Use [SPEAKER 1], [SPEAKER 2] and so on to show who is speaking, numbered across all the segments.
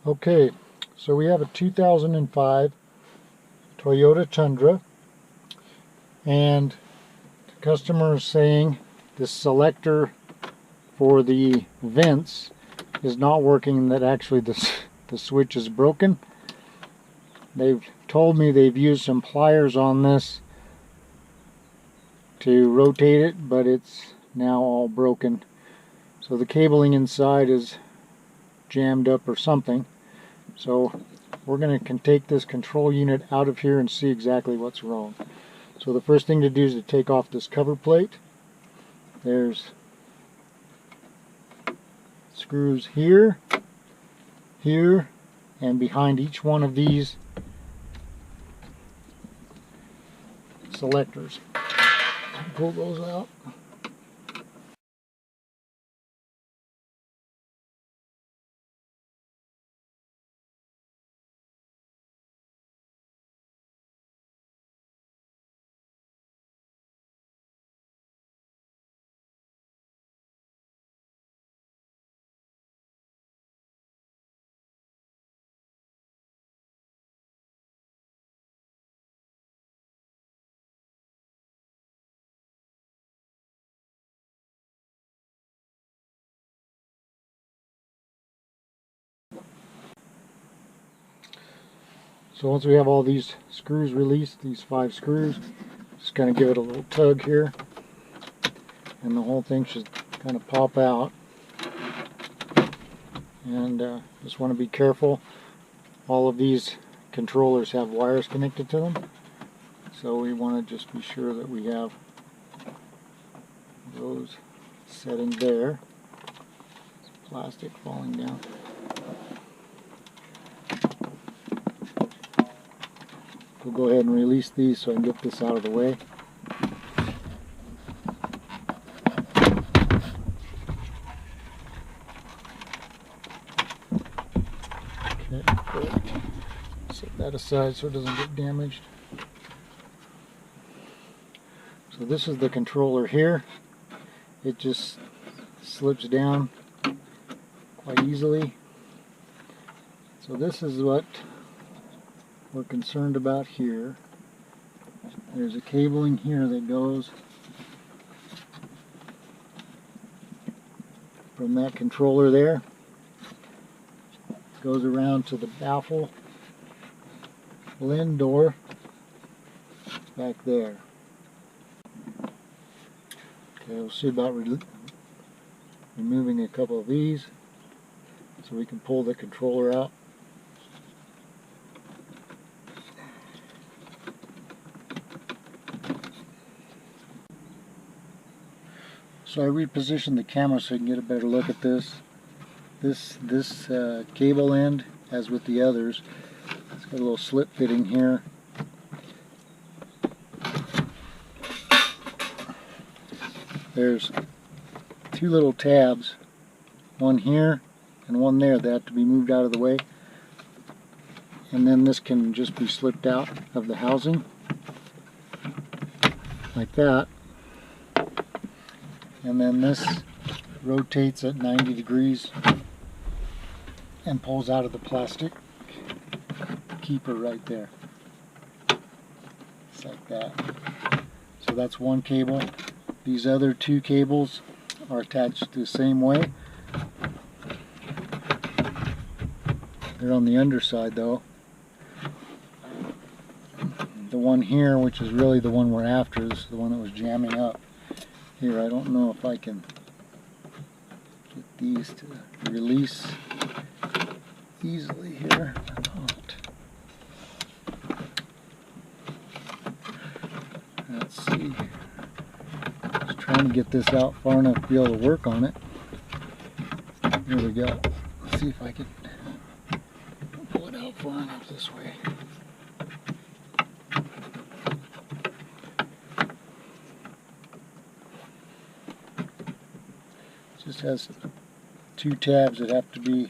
[SPEAKER 1] Okay, so we have a 2005 Toyota Tundra, and the customer is saying this selector for the vents is not working, and that actually the switch is broken. They've told me they've used some pliers on this to rotate it, but it's now all broken. So the cabling inside is jammed up or something. So we're going to take this control unit out of here and see exactly what's wrong. So the first thing to do is to take off this cover plate. There's screws here, here, and behind each one of these selectors. Pull those out. So once we have all these screws released, these 5 screws, just kind of give it a little tug here, and the whole thing should kind of pop out. And just want to be careful. All of these controllers have wires connected to them, so we want to just be sure that we have those settings there. It's plastic falling down. We'll go ahead and release these so I can get this out of the way. Okay, great. Set that aside so it doesn't get damaged. So this is the controller here. It just slips down quite easily. So this is what we're concerned about here. There's a cabling here that goes from that controller there, goes around to the baffle blend door back there. Okay, we'll see about removing a couple of these so we can pull the controller out. So I repositioned the camera so you can get a better look at this. This cable end, as with the others, it's got a little slip fitting here. There's 2 little tabs, one here and one there, that have to be moved out of the way. And then this can just be slipped out of the housing, like that. And then this rotates at 90 degrees and pulls out of the plastic keeper right there. It's like that. So that's one cable. These other 2 cables are attached the same way. They're on the underside though. The one here, which is really the one we're after, this is the one that was jamming up. Here, I don't know if I can get these to release easily here or not. Let's see. Just trying to get this out far enough to be able to work on it. Here we go. Let's see if I can pull it out far enough this way. Just has 2 tabs that have to be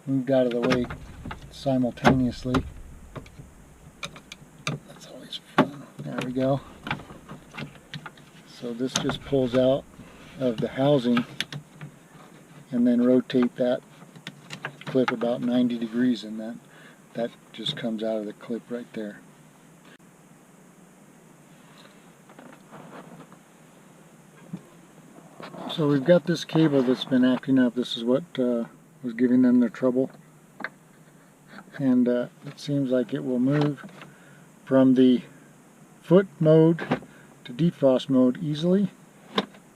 [SPEAKER 1] moved out of the way simultaneously. That's always fun. There we go. So this just pulls out of the housing and then rotate that clip about 90 degrees, and that just comes out of the clip right there. So we've got this cable that's been acting up. This is what was giving them their trouble. And it seems like it will move from the foot mode to defrost mode easily,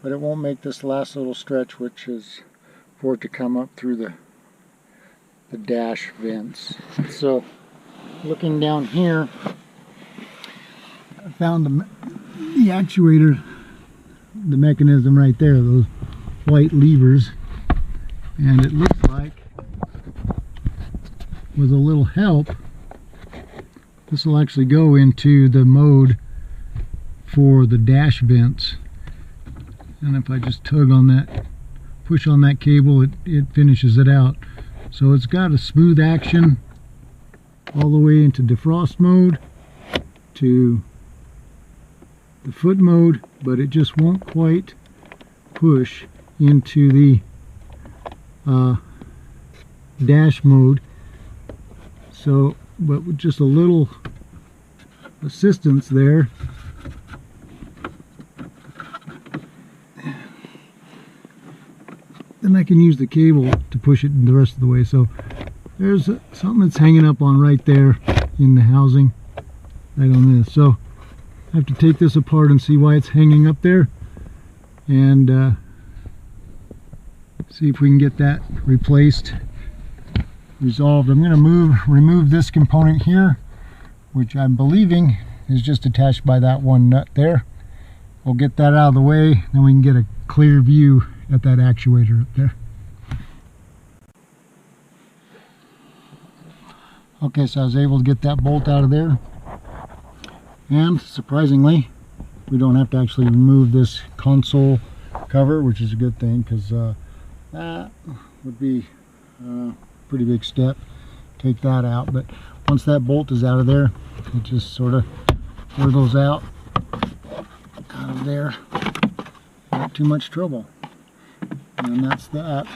[SPEAKER 1] but it won't make this last little stretch, which is for it to come up through the dash vents. So looking down here, I found the actuator, the mechanism right there, those white levers, and it looks like with a little help this will actually go into the mode for the dash vents. And if I just tug on that, push on that cable, it finishes it out. So it's got a smooth action all the way into defrost mode to the foot mode, but it just won't quite push into the dash mode. So, but with just a little assistance there, then I can use the cable to push it the rest of the way. So there's something that's hanging up on right there in the housing, right on this. So I have to take this apart and see why it's hanging up there, and see if we can get that replaced, resolved. I'm going to remove this component here, which I'm believing is just attached by that one nut there. We'll get that out of the way, then we can get a clear view at that actuator up there. Okay, so I was able to get that bolt out of there, and surprisingly we don't have to actually remove this console cover, which is a good thing, because that would be a pretty big step, take that out. But once that bolt is out of there, it just sort of wriggles out of there, not too much trouble. And that's that.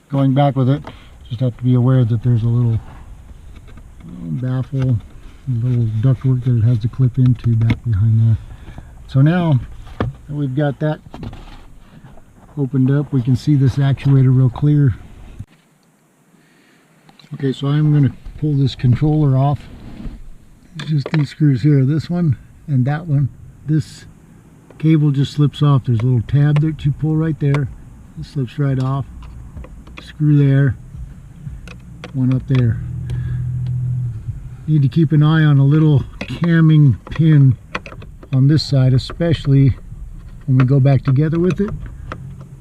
[SPEAKER 1] Going back with it, just have to be aware that there's a little baffle, a little ductwork that it has to clip into back behind there. So now that we've got that opened up, we can see this actuator real clear. Okay, so I'm going to pull this controller off. It's just these screws here, this one and that one. This cable just slips off. There's a little tab that you pull right there. It slips right off. Screw there, one up there. Need to keep an eye on a little camming pin on this side, especially when we go back together with it,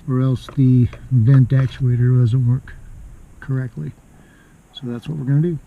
[SPEAKER 1] or else the vent actuator doesn't work correctly. So that's what we're going to do.